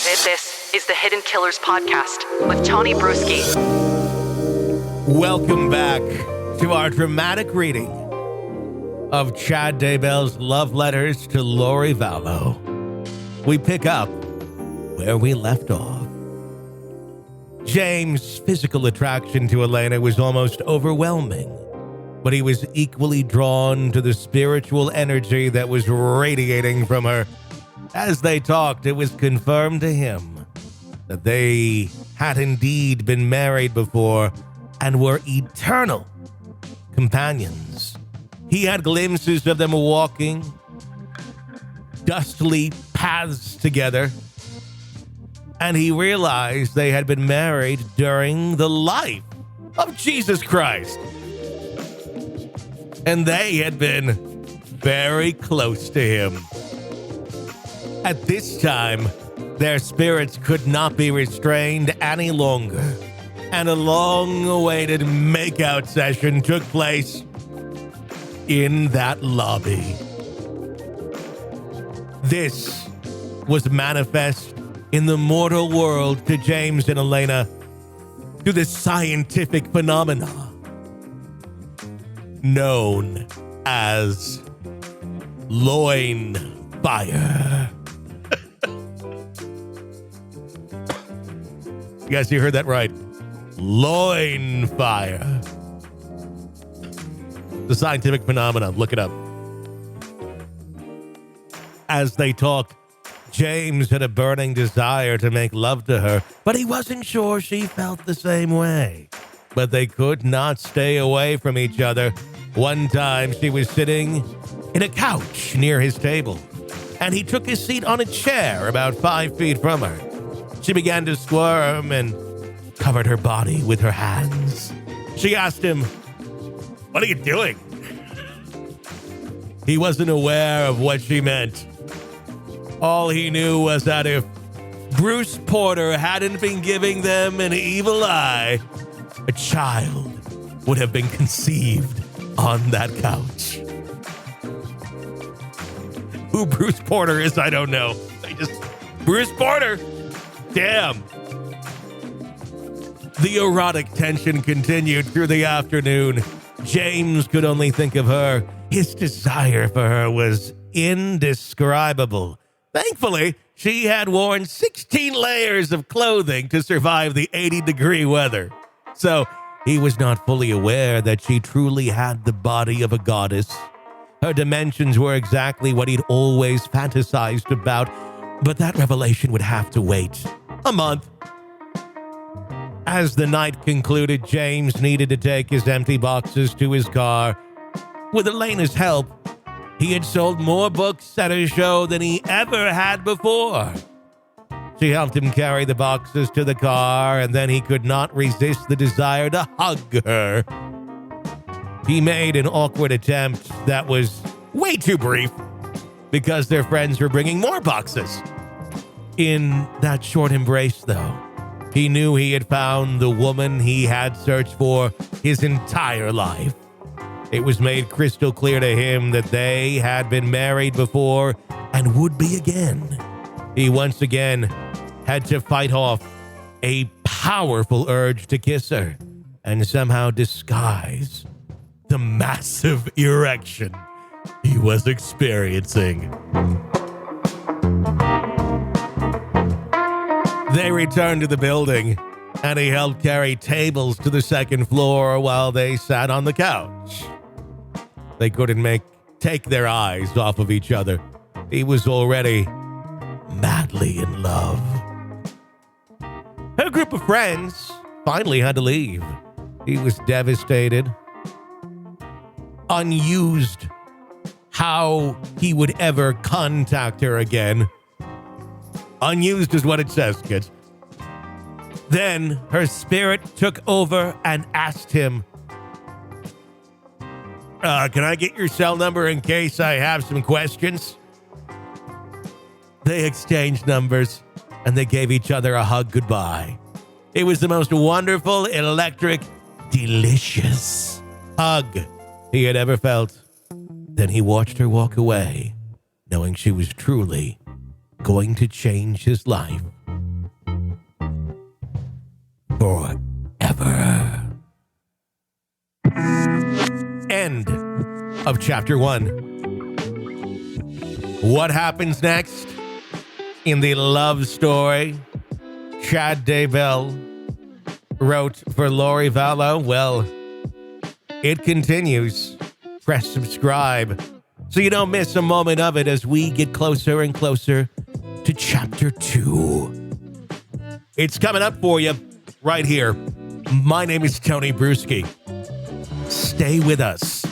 This is the Hidden Killers Podcast with Tony Bruschi. Welcome back to our dramatic reading of Chad Daybell's love letters to Lori Vallow. We pick up where we left off. James' physical attraction to Elana was almost overwhelming, but he was equally drawn to the spiritual energy that was radiating from her. As they talked, it was confirmed to him that they had indeed been married before and were eternal companions. He had glimpses of them walking dustly paths together, and he realized they had been married during the life of Jesus Christ. And they had been very close to him. At this time, their spirits could not be restrained any longer, and a long-awaited makeout session took place in that lobby. This was manifest in the mortal world to James and Elana through the scientific phenomena known as loin fire. Yes, you heard that right. Loin fire. The scientific phenomenon. Look it up. As they talked, James had a burning desire to make love to her, but he wasn't sure she felt the same way. But they could not stay away from each other. One time, she was sitting in a couch near his table, and he took his seat on a chair about 5 feet from her. She began to squirm and covered her body with her hands. She asked him, "What are you doing?" He wasn't aware of what she meant. All he knew was that if Bruce Porter hadn't been giving them an evil eye, a child would have been conceived on that couch. Who Bruce Porter is, I don't know. Bruce Porter. Damn. The erotic tension continued through the afternoon. James could only think of her. His desire for her was indescribable. Thankfully, she had worn 16 layers of clothing to survive the 80-degree weather. So he was not fully aware that she truly had the body of a goddess. Her dimensions were exactly what he'd always fantasized about, but that revelation would have to wait a month. As the night concluded, James needed to take his empty boxes to his car. With Elena's help, he had sold more books at a show than he ever had before. She helped him carry the boxes to the car, and then he could not resist the desire to hug her. He made an awkward attempt that was way too brief because their friends were bringing more boxes. In that short embrace, though, he knew he had found the woman he had searched for his entire life. It was made crystal clear to him that they had been married before and would be again. He once again had to fight off a powerful urge to kiss her and somehow disguise the massive erection he was experiencing. They returned to the building, and he helped carry tables to the second floor while they sat on the couch. They couldn't take their eyes off of each other. He was already madly in love. Her group of friends finally had to leave. He was devastated, unused how he would ever contact her again. Unused is what it says, kids. Then her spirit took over and asked him, can I get your cell number in case I have some questions? They exchanged numbers, and they gave each other a hug goodbye. It was the most wonderful, electric, delicious hug he had ever felt. Then he watched her walk away, knowing she was truly going to change his life of Chapter 1. What happens next in the love story Chad Daybell wrote for Lori Vallow? Well, it continues. Press subscribe so you don't miss a moment of it as we get closer and closer to Chapter 2. It's coming up for you right here. My name is Tony Bruschi. Stay with us.